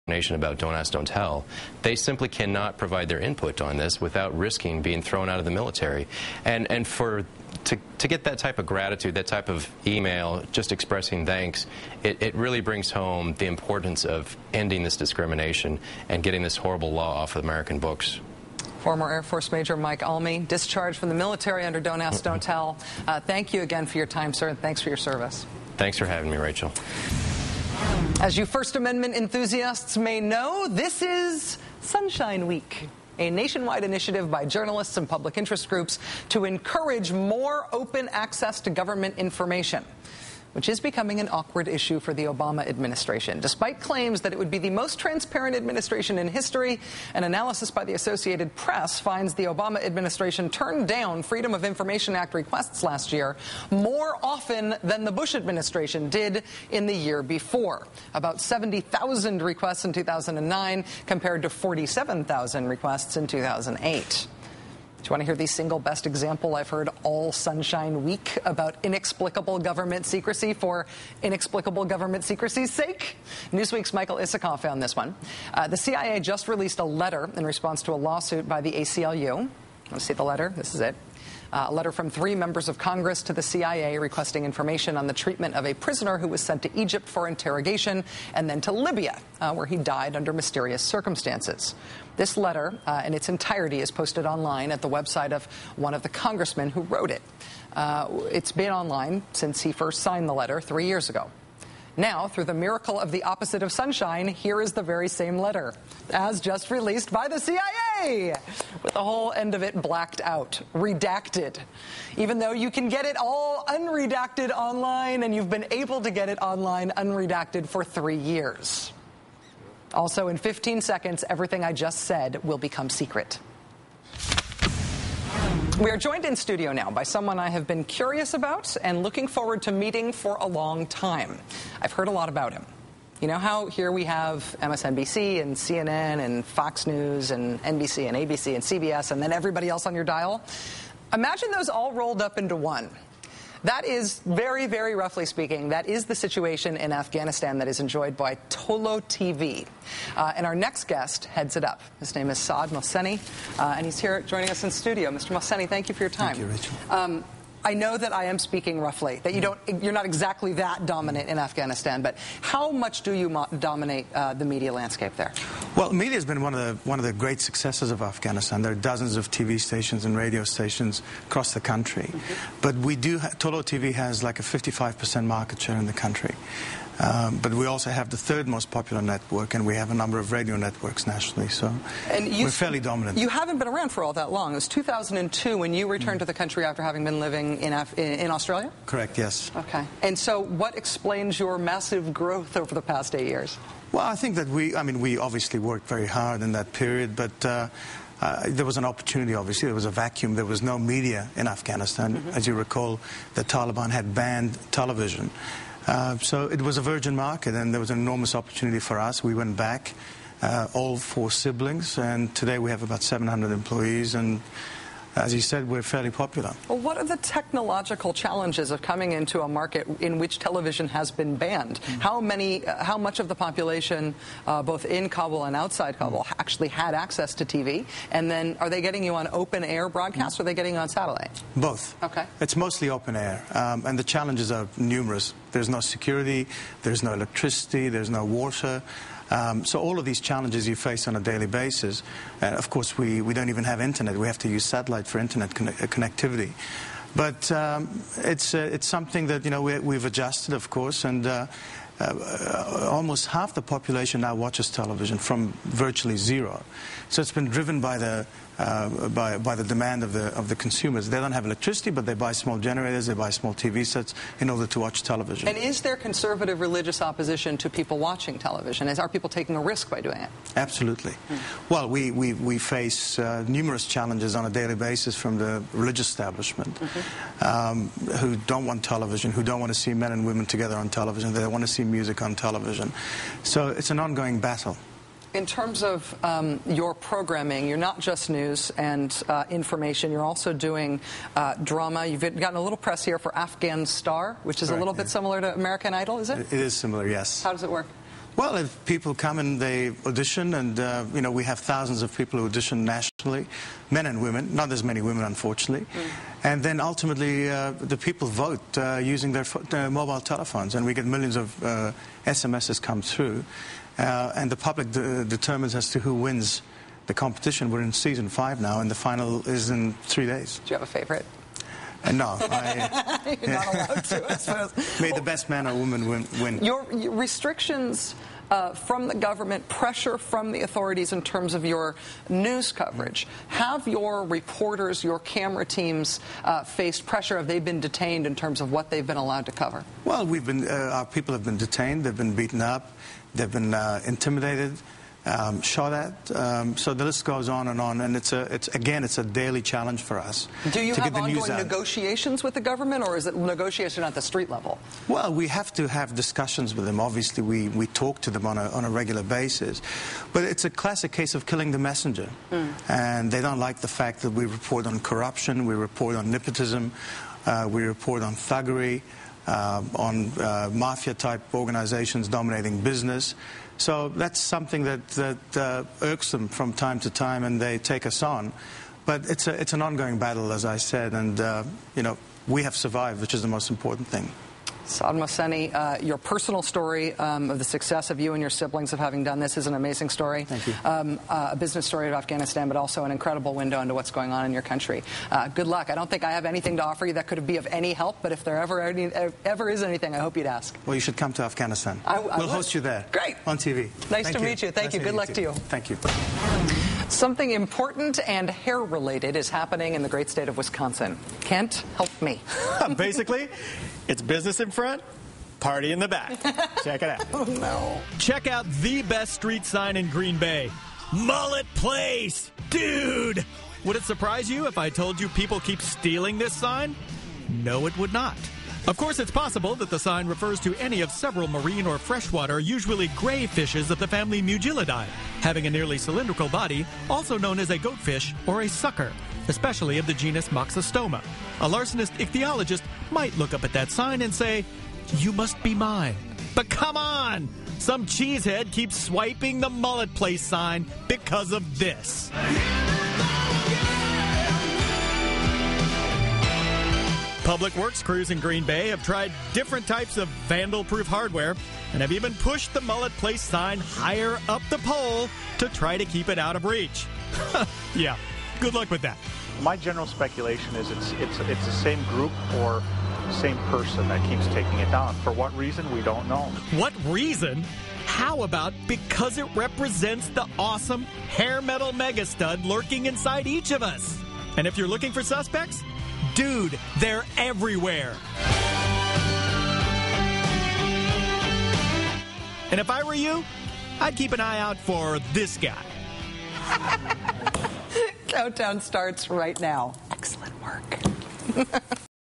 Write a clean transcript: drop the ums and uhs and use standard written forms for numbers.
about Don't Ask, Don't Tell, they simply cannot provide their input on this without risking being thrown out of the military. And to get that type of gratitude, that type of email just expressing thanks, it really brings home the importance of ending this discrimination and getting this horrible law off of American books. Former Air Force Major Mike Almy, discharged from the military under Don't Ask, Don't Tell. Thank you again for your time, sir, and thanks for your service. Thanks for having me, Rachel. As you First Amendment enthusiasts may know, this is Sunshine Week, a nationwide initiative by journalists and public interest groups to encourage more open access to government information, which is becoming an awkward issue for the Obama administration. Despite claims that it would be the most transparent administration in history, an analysis by the Associated Press finds the Obama administration turned down Freedom of Information Act requests last year more often than the Bush administration did in the year before. About 70,000 requests in 2009 compared to 47,000 requests in 2008. Do you want to hear the single best example I've heard all Sunshine Week about inexplicable government secrecy for inexplicable government secrecy's sake? Newsweek's Michael Isikoff found this one. The CIA just released a letter in response to a lawsuit by the ACLU. Want to see the letter? This is it. A letter from 3 members of Congress to the CIA requesting information on the treatment of a prisoner who was sent to Egypt for interrogation and then to Libya, where he died under mysterious circumstances. This letter in its entirety is posted online at the website of one of the congressmen who wrote it. It's been online since he first signed the letter 3 years ago. Now, through the miracle of the opposite of sunshine, here is the very same letter, as just released by the CIA, with the whole end of it blacked out, redacted. Even though you can get it all unredacted online, and you've been able to get it online unredacted for 3 years. Also, in 15 seconds, everything I just said will become secret. We are joined in studio now by someone I have been curious about and looking forward to meeting for a long time. I've heard a lot about him. You know how here we have MSNBC and CNN and Fox News and NBC and ABC and CBS and then everybody else on your dial? Imagine those all rolled up into one. That is, very, very roughly speaking, that is the situation in Afghanistan that is enjoyed by Tolo TV. And our next guest heads it up. His name is Saad Mohseni, and he's here joining us in studio. Mr. Mohseni, thank you for your time. Thank you, Rachel. I know that I am speaking roughly, that you're not exactly that dominant in Afghanistan, but how much do you dominate the media landscape there? Well, media has been one of the great successes of Afghanistan. There are dozens of TV stations and radio stations across the country. But we do, Tolo TV has like a 55% market share in the country. But we also have the 3rd most popular network, and we have a number of radio networks nationally, so we're fairly dominant. You haven't been around for all that long. It was 2002 when you returned to the country after having been living in Australia? Correct, yes. Okay. And so what explains your massive growth over the past 8 years? Well, I think that we obviously worked very hard in that period, but there was an opportunity, obviously. There was a vacuum. There was no media in Afghanistan. As you recall, the Taliban had banned television. So it was a virgin market, and there was an enormous opportunity for us. We went back, all 4 siblings, and today we have about 700 employees, and as you said, we're fairly popular. Well, what are the technological challenges of coming into a market in which television has been banned? How much of the population, both in Kabul and outside Kabul, actually had access to TV? And then are they getting you on open-air broadcasts, or are they getting you on satellite? Both. Okay. It's mostly open-air, and the challenges are numerous. There's no security, there's no electricity, there's no water. So all of these challenges you face on a daily basis. And of course, we don't even have internet. We have to use satellite for internet connectivity. But it's something that we've adjusted, of course, and almost half the population now watches television from virtually 0. So it's been driven by the demand of the consumers. They don't have electricity, but they buy small generators, they buy small TV sets in order to watch television. And is there conservative religious opposition to people watching television? Are people taking a risk by doing it? Absolutely. Well, we face numerous challenges on a daily basis from the religious establishment who don't want television, who don't want to see men and women together on television. They want to see music on television. So it's an ongoing battle. In terms of your programming, you're not just news and information. You're also doing drama. You've gotten a little press here for Afghan Star, which is a little bit similar to American Idol, is it? It is similar, yes. How does it work? Well, if people come and they audition, and you know, we have thousands of people who audition nationally, men and women, not as many women, unfortunately. And then ultimately, the people vote using their mobile telephones, and we get millions of SMSs come through, and the public determines as to who wins the competition. We're in season 5 now, and the final is in 3 days. Do you have a favorite? No, You're not allowed to, I suppose. May the best man or woman win. Your restrictions from the government, pressure from the authorities in terms of your news coverage. Have your reporters, your camera teams faced pressure? Have they been detained in terms of what they've been allowed to cover? Well, our people have been detained, they've been beaten up, they've been intimidated, shot at. So the list goes on, and it's a daily challenge for us. Do you to have get the news ongoing out. Negotiations with the government, or is it negotiation at the street level? Well, we have to have discussions with them. Obviously, we talk to them on a regular basis. But it's a classic case of killing the messenger. And they don't like the fact that we report on corruption, we report on nepotism, we report on thuggery, on mafia-type organizations dominating business. So that's something that irks them from time to time, and they take us on. But it's an ongoing battle, as I said, and you know, we have survived, which is the most important thing. Saad Mohseni, your personal story of the success of you and your siblings of having done this is an amazing story. Thank you. A business story of Afghanistan, but also an incredible window into what's going on in your country. Good luck. I don't think I have anything to offer you that could be of any help, but if there ever is anything, I hope you'd ask. Well, you should come to Afghanistan. We'll host you there. Great. On TV. Nice to meet you. Thank you. Good luck to you. Thank you. Something important and hair-related is happening in the great state of Wisconsin. Kent, help me. Basically, it's business in front, party in the back. Check it out. Oh, no. Check out the best street sign in Green Bay. Mullet Place! Dude! Would it surprise you if I told you people keep stealing this sign? No, it would not. Of course, it's possible that the sign refers to any of several marine or freshwater, usually gray fishes of the family Mugillidae, having a nearly cylindrical body, also known as a goatfish or a sucker, especially of the genus Moxostoma. A larcenist ichthyologist might look up at that sign and say, "You must be mine." But come on! Some cheesehead keeps swiping the Mullet Place sign because of this. Public Works crews in Green Bay have tried different types of vandal-proof hardware and have even pushed the Mullet Place sign higher up the pole to try to keep it out of reach. Yeah, good luck with that. My general speculation is it's the same group or same person that keeps taking it down. For what reason, we don't know. What reason? How about because it represents the awesome hair metal megastud lurking inside each of us? And if you're looking for suspects, dude, they're everywhere. And if I were you, I'd keep an eye out for this guy. Countdown starts right now. Excellent work.